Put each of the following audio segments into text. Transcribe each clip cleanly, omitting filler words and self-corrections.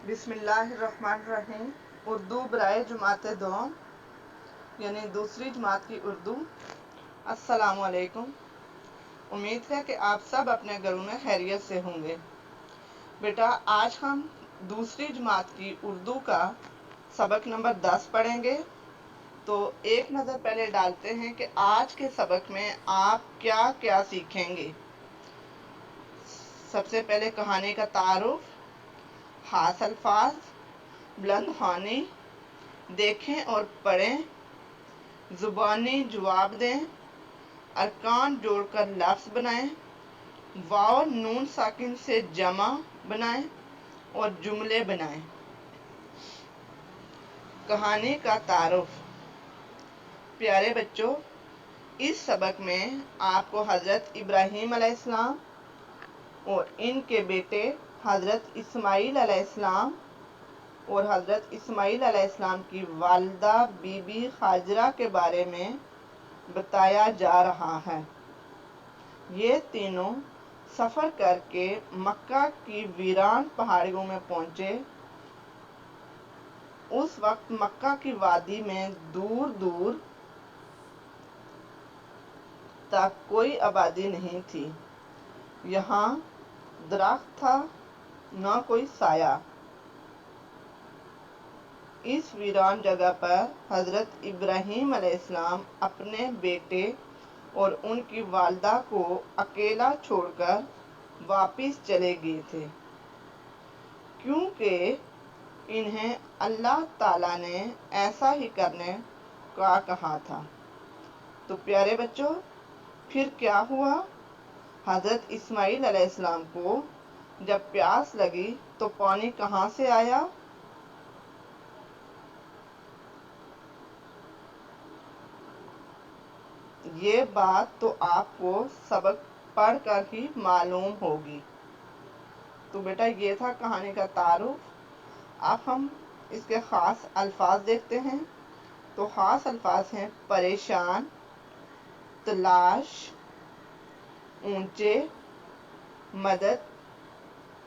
बिस्मिल्लाहिर्रहमानिर्रहीम। उर्दू बराए जमात दोम यानी दूसरी जमात की उर्दू। अस्सलाम वालेकुम। उम्मीद है कि आप सब अपने घरों में खैरियत से होंगे। बेटा, आज हम दूसरी जमात की उर्दू का सबक नंबर 10 पढ़ेंगे। तो एक नज़र पहले डालते हैं कि आज के सबक में आप क्या क्या सीखेंगे। सबसे पहले कहानी का तारुफ, खास अल्फाज, बुलंद ख्वानी, देखें और पढ़ें, जुबानी जवाब दें, अरकान जोड़कर लफ्ज़ बनाएं, वाव नून साकिन से जमा बनाएं और जुमले बनाएं। कहानी का तारुफ। प्यारे बच्चों, इस सबक में आपको हज़रत इब्राहीम अलैहिस्सलाम और इनके बेटे हज़रत इस्माईल अलैहिस्सलाम और हज़रत इस्माईल अलैहिस्सलाम की वालिदा बीबी हाजरा के बारे में बताया जा रहा है। ये तीनों सफ़र करके मक्का की वीरान पहाड़ियों में पहुंचे। उस वक्त मक्का की वादी में दूर दूर तक कोई आबादी नहीं थी। यहाँ दरख्त था, न कोई साया। इस वीरान जगह पर हज़रत इब्राहीम अलैहिस्सलाम अपने बेटे और उनकी वालिदा को अकेला छोड़कर वापिस चले गए थे, क्योंकि इन्हें अल्लाह ताला ने ऐसा ही करने का कहा था। तो प्यारे बच्चों, फिर क्या हुआ? हज़रत इस्माईल अलैहिस्सलाम को जब प्यास लगी तो पानी कहाँ से आया? ये बात तो आपको सबक पढ़कर ही मालूम होगी। तो बेटा, ये था कहानी का तारुफ। अब हम इसके ख़ास अल्फाज देखते हैं। तो ख़ास अल्फाज हैं परेशान, तलाश, ऊंचे, मदद,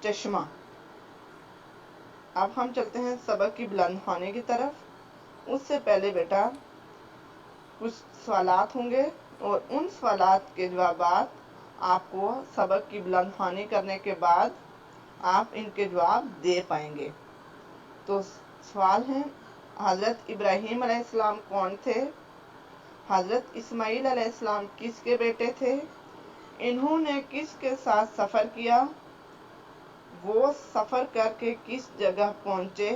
चश्मा। अब हम चलते हैं सबक की बुलंद ख्वानी की तरफ। उससे पहले बेटा कुछ सवालात होंगे और उन सवालात के जवाबात आपको सबक की बुलंद ख्वानी करने के बाद आप इनके जवाब दे पाएंगे। तो सवाल है, हज़रत इब्राहीम अलैहिस्सलाम कौन थे? हज़रत इस्माईल अलैहिस्सलाम किसके बेटे थे? इन्होंने किसके साथ सफ़र किया? वो सफ़र करके किस जगह पहुँचे?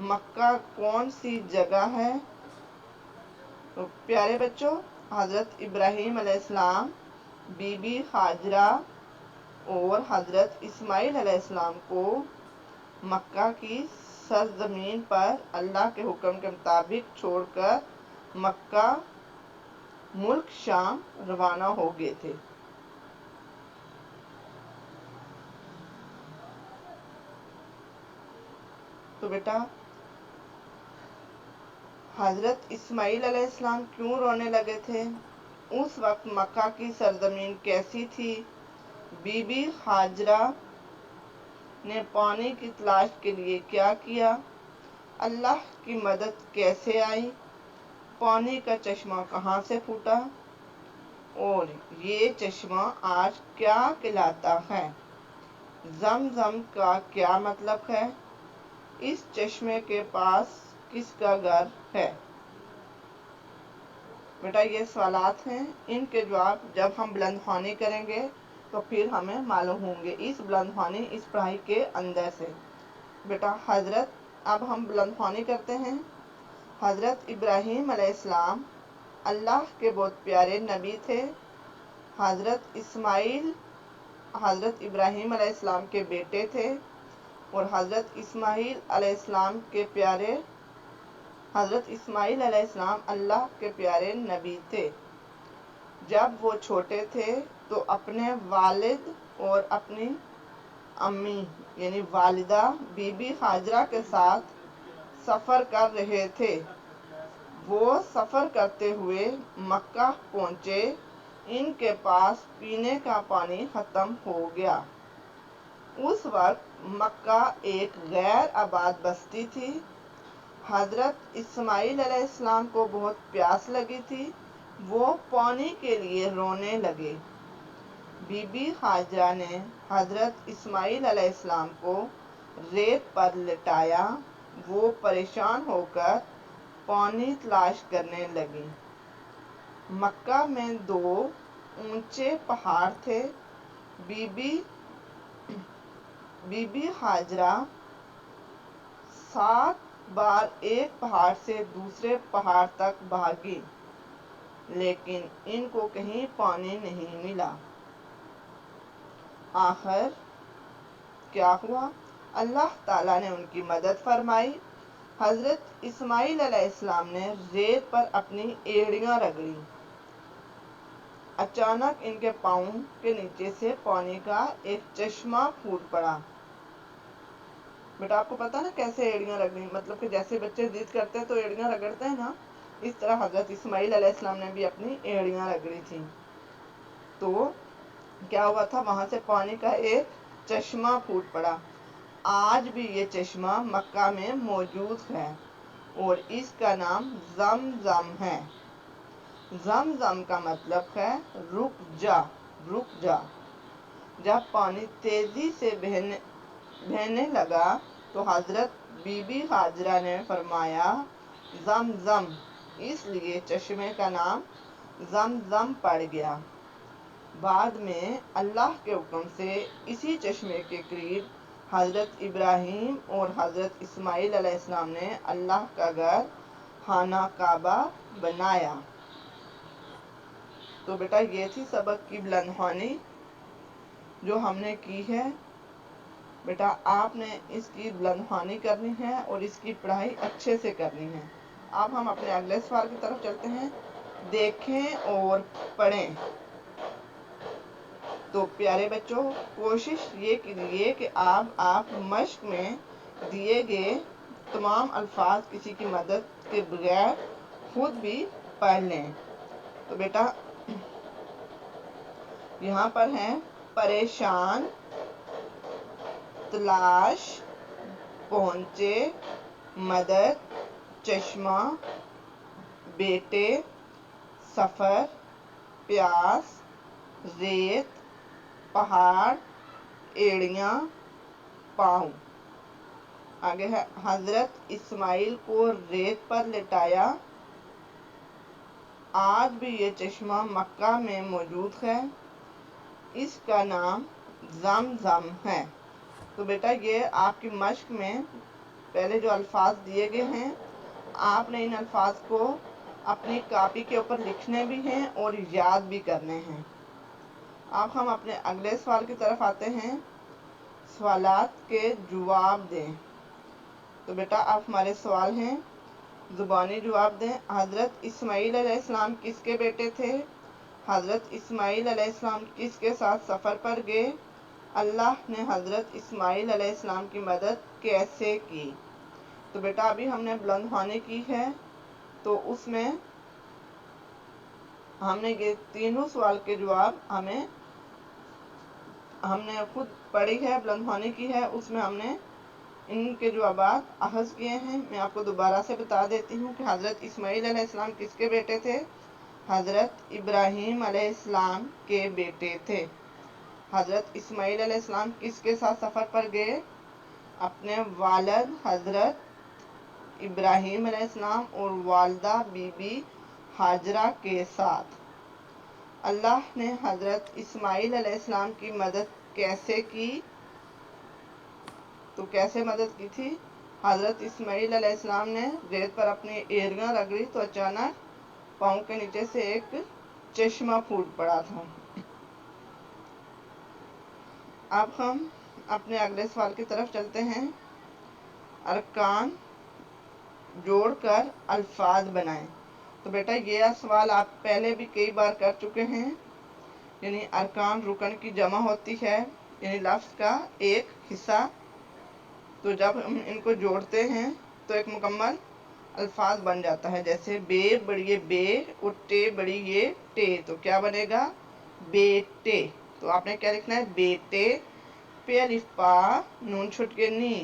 मक्का कौन सी जगह है? तो प्यारे बच्चों, हज़रत इब्राहीम अलैहिस्सलाम, बीबी हाजरा और हज़रत इस्माईल अलैहिस्सलाम को मक्का की सरजमीन पर अल्लाह के हुक्म के मुताबिक छोड़कर मक्का मुल्क शाम रवाना हो गए थे। तो बेटा, हज़रत इस्माईल अलैहिस्सलाम क्यों रोने लगे थे? उस वक्त मक्का की सरजमीन कैसी थी? बीबी हाजरा ने पानी की तलाश के लिए क्या किया? अल्लाह की मदद कैसे आई? पानी का चश्मा कहाँ से फूटा? और ये चश्मा आज क्या कहलाता है? ज़म-ज़म का क्या मतलब है? इस चश्मे के पास किसका घर है? बेटा, ये सवालात हैं। इनके जवाब जब हम बुलंद ख्वानी करेंगे तो फिर हमें मालूम होंगे इस बुलंद ख्वानी इस पढ़ाई के अंदर से। बेटा, अब हम बुलंद ख्वानी करते हैं। हज़रत इब्राहीम अलैहिस्सलाम अल्लाह के बहुत प्यारे नबी थे। हज़रत इस्माईल हज़रत इब्राहीम अलैहिस्सलाम के बेटे थे और हज़रत इस्माईल अलैहिस्सलाम के प्यारे हज़रत इस्माईल अलैहिस्सलाम अल्लाह के प्यारे नबी थे। जब वो छोटे थे तो अपने वालिद और अपनी अम्मी यानी वालिदा बीबी हाजरा के साथ सफ़र कर रहे थे। वो सफ़र करते हुए मक्का पहुँचे। इनके पास पीने का पानी ख़त्म हो गया। उस वक्त मक्का एक गैर आबाद बस्ती थी। हजरत इस्माइल अलैहिस्सलाम को बहुत प्यास लगी थी। वो पानी के लिए रोने लगे। बीबी हाजरा ने हजरत इस्माइल अलैहिस्सलाम को रेत पर लिटाया। वो परेशान होकर पानी तलाश करने लगी। मक्का में 2 ऊंचे पहाड़ थे। बीबी हाजरा 7 बार एक पहाड़ से दूसरे पहाड़ तक भागी, लेकिन इनको कहीं पानी नहीं मिला। आखिर क्या हुआ? अल्लाह ताला ने उनकी मदद फरमाई। हजरत इस्माइल अलैहिस्सलाम ने रेत पर अपनी एड़ियां रगड़ी। अचानक इनके पाँव के नीचे से पानी का एक चश्मा फूट पड़ा। बेटा आपको पता ना कैसे एड़ियां रगड़ी, मतलब कि जैसे बच्चे जिद करते हैं तो एड़ियां रगड़ते हैं ना, इस तरह हजरत इस्माइल अलैहिस्सलाम ने भी अपनी एड़ियां रगड़ी थी। तो क्या हुआ था? वहां से पानी का एक चश्मा फूट पड़ा। आज भी ये चश्मा मक्का में मौजूद है और इसका नाम ज़म-ज़म है। ज़म-ज़म का मतलब है रुक जा, रुक जा। जब पानी तेजी से बहने लगा तो हजरत बीबी हाजरा ने फरमाया ज़म-ज़म, इसलिए चश्मे का नाम ज़म-ज़म पड़ गया। बाद में अल्लाह के हुक्म से इसी चश्मे के करीब हजरत इब्राहीम और हजरत इस्माइल अलैहिस्सलाम ने अल्लाह का घर खाना काबा बनाया। तो बेटा ये थी सबक की बुलंद ख्वानी जो हमने की है। बेटा आपने इसकी बुलंद ख्वानी करनी है और इसकी पढ़ाई अच्छे से करनी है। अब हम अपने अगले सवाल की तरफ चलते हैं। देखें और पढ़ें। तो प्यारे बच्चों, कोशिश ये कीजिए कि आप मश्क में दिए गए तमाम अल्फाज किसी की मदद के बगैर खुद भी पढ़ लें। तो बेटा यहाँ पर है परेशान, तलाश, पहुंचे, मदद, चश्मा, बेटे, सफर, प्यास, रेत, पहाड़, एड़ियां, पाँव। आगे है हजरत इस्माइल को रेत पर लिटाया। आज भी ये चश्मा मक्का में मौजूद है। इसका नाम ज़म-ज़म है। तो बेटा ये आपकी मश्क में पहले जो अल्फाज दिए गए हैं, आपने इन अल्फाज को अपनी कॉपी के ऊपर लिखने भी हैं और याद भी करने हैं। अब हम अपने अगले सवाल की तरफ आते हैं। सवालात के जवाब दें। तो बेटा आप हमारे सवाल हैं, ज़ुबानी जवाब दें। हज़रत इस्माइल अलैहिस्सलाम किसके बेटे थे? हज़रत इस्माइल अलैहिस्सलाम किसके साथ सफ़र पर गए? अल्लाह ने हज़रत इस्माइल अलैहिस्सलाम की मदद कैसे की? तो बेटा अभी हमने बुलंद ख्वानी की है, तो उसमें हमने ये तीनों सवाल के जवाब हमने खुद पढ़ी है, बुलंद ख्वानी की है, उसमें हमने इनके जवाबात अखज़ किए हैं। मैं आपको दोबारा से बता देती हूँ कि हज़रत इस्माइल अलैहिस्सलाम किसके बेटे थे? हज़रत इब्राहीम अलैहिस्सलाम के बेटे थे। हज़रत इस्माइल अलैहिस्सलाम किसके साथ सफ़र पर गए? अपने वालिद हज़रत इब्राहीम अलैहिस्सलाम और वालिदा बीबी हाजरा के साथ। अल्लाह ने हज़रत इस्माइल अलैहिस्सलाम की मदद कैसे की? तो कैसे मदद की थी? हज़रत इस्माइल अलैहिस्सलाम ने रेत पर अपनी एड़ियां रगड़ी तो अचानक पाँव के नीचे से एक चश्मा फूट पड़ा था। अब हम अपने अगले सवाल की तरफ चलते हैं। अरकान जोड़कर अल्फाज बनाएं। तो बेटा ये सवाल आप पहले भी कई बार कर चुके हैं। यानी अरकान रुकन की जमा होती है, यानी लफ्ज़ का एक हिस्सा। तो जब हम इनको जोड़ते हैं तो एक मुकम्मल अल्फाज बन जाता है। जैसे बे बड़िए बे और टे बड़िए टे, तो क्या बनेगा? बेटे। तो आपने क्या लिखना है? बेटे। पे अलिफ पा नून छुट के नी,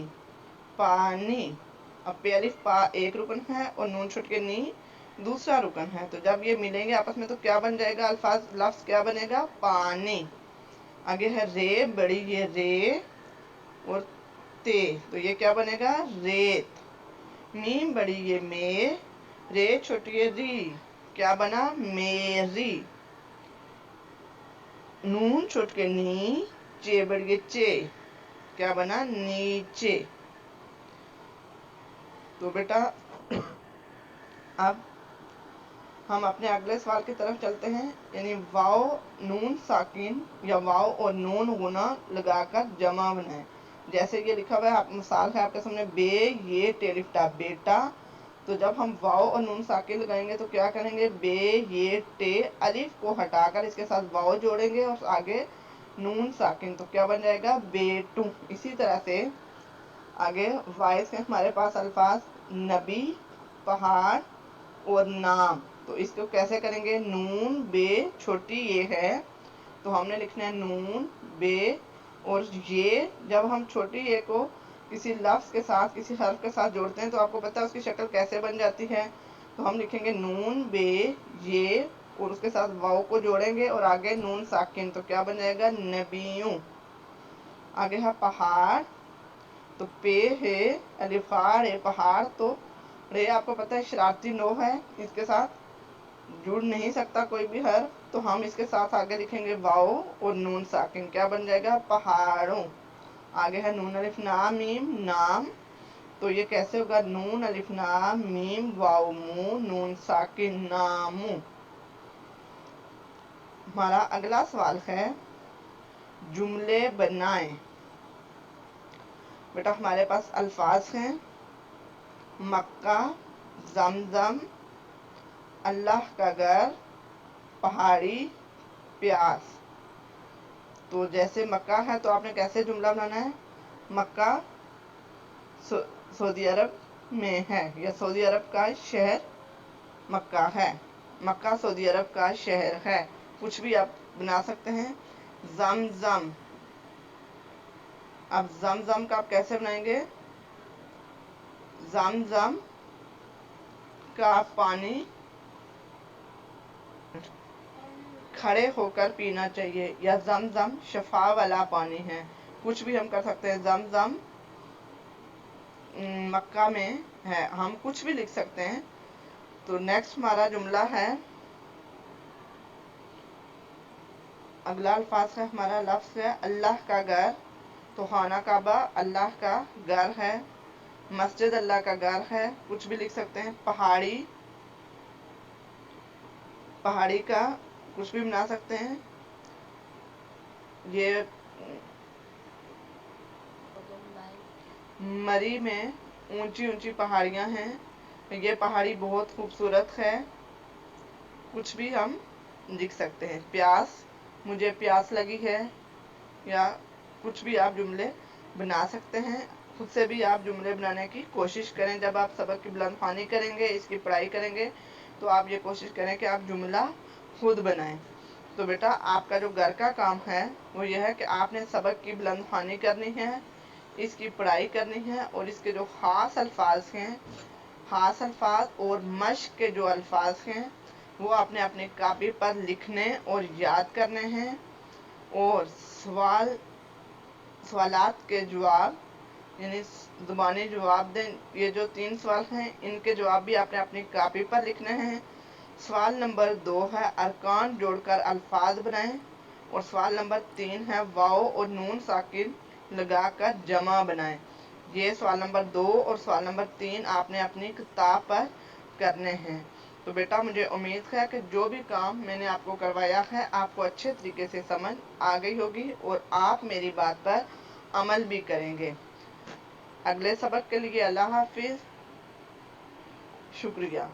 पानी। अब पे अलिफ पा एक रुकन है और नून छुट के नी दूसरा रुकन है, तो जब ये मिलेंगे आपस में तो क्या बन जाएगा, अल्फाज लफ्ज क्या बनेगा, पानी। आगे है रे बड़ी, ये रे और ते, तो ये क्या बनेगा, रेत। मीम बड़ी, ये मे, रे छोटी, ये री, क्या बना, मेरी। नून छोट के नी, चे बड़ी, ये चे, क्या बना, नीचे। तो बेटा अब हम अपने अगले सवाल की तरफ चलते हैं, यानी वाव नून साकिन या वाव और नून गुना लगाकर जमा बनाए। जैसे ये लिखा हुआ है, आप मिसाल है आपके सामने, बे ये टेलिफ्टा, बेटा। तो जब हम वाव और नून साकिन लगाएंगे तो क्या करेंगे, बे ये टे, अलिफ को हटाकर इसके साथ वाव जोड़ेंगे और आगे नून साकिन, तो क्या बन जाएगा, बेटू। इसी तरह से आगे वाइस के हमारे पास अल्फाज नबी, पहाड़ और नाम। तो इसको कैसे करेंगे, नून बे छोटी ये है, तो हमने लिखना है नून बे, और ये जब हम छोटी ये को किसी लफ्ज के साथ, किसी हर्फ के साथ जोड़ते हैं तो आपको पता है उसकी शक्ल कैसे बन जाती है। तो हम लिखेंगे नून बे ये, और उसके साथ वाव को जोड़ेंगे और आगे नून साकिन, तो क्या बन जाएगा, नबियों। आगे है पहाड़, तो पे है अलिफार है पहाड़, तो रे आपको पता है शरारती नो है, इसके साथ जुड़ नहीं सकता कोई भी हर, तो हम इसके साथ आगे लिखेंगे वाओ और नून साकिन, क्या बन जाएगा, पहाड़ों। आगे है नून अलिफ नाम मीम, नाम, तो ये कैसे होगा, नून अलिफ नाम मीम वाओ मू नून साकिन, नामू। हमारा अगला सवाल है, जुमले बनाएं। बेटा हमारे पास अल्फाज हैं, मक्का, जमजम, अल्लाह का घर, पहाड़ी, प्यास। तो जैसे मक्का है तो आपने कैसे जुमला बनाना है, मक्का सऊदी अरब में है, या सऊदी अरब का शहर मक्का है, मक्का सऊदी अरब का शहर है, कुछ भी आप बना सकते हैं। जमजम, अब जमजम का आप कैसे बनाएंगे, जमजम का पानी खड़े होकर पीना चाहिए, या जमजम शफा वाला पानी है, कुछ भी हम कर सकते हैं। जमजम मक्का में है, हम कुछ भी लिख सकते हैं। तो नेक्स्ट हमारा जुमला है, अगला अल्फाज है हमारा, लफ्ज है अल्लाह का घर, तो खाना काबा अल्लाह का घर है, मस्जिद अल्लाह का घर है, कुछ भी लिख सकते हैं। पहाड़ी, पहाड़ी का कुछ भी बना सकते हैं। ये मरी में ऊंची ऊंची पहाड़ियां हैं, ये पहाड़ी बहुत खूबसूरत है, कुछ भी हम लिख सकते हैं। प्यास, मुझे प्यास लगी है, या कुछ भी आप जुमले बना सकते हैं। खुद से भी आप जुमले बनाने की कोशिश करें, जब आप सबक की बुलंद ख्वानी करेंगे, इसकी पढ़ाई करेंगे, तो आप ये कोशिश करें कि आप जुमला खुद बनाएं। तो बेटा आपका जो घर का काम है वो ये है कि आपने सबक की बुलंद ख्वानी करनी है, इसकी पढ़ाई करनी है, और इसके जो ख़ास अल्फाज हैं, ख़ास अल्फाज और मश्क के जो अल्फाज हैं वो आपने अपनी कापी पर लिखने और याद करने हैं, और सवालात के जवाब यानी ज़ुबानी जवाब दें। ये जो 3 सवाल हैं इनके जवाब भी आपने अपनी कापी पर लिखने हैं। सवाल नंबर 2 है अरकान जोड़कर अल्फाज बनाएं, और सवाल नंबर 3 है वाओ और नून साकिन लगाकर जमा बनाएं। ये सवाल नंबर 2 और सवाल नंबर 3 आपने अपनी किताब पर करने हैं। तो बेटा मुझे उम्मीद है कि जो भी काम मैंने आपको करवाया है आपको अच्छे तरीके से समझ आ गई होगी और आप मेरी बात पर अमल भी करेंगे। अगले सबक के लिए अल्लाह हाफिज, शुक्रिया।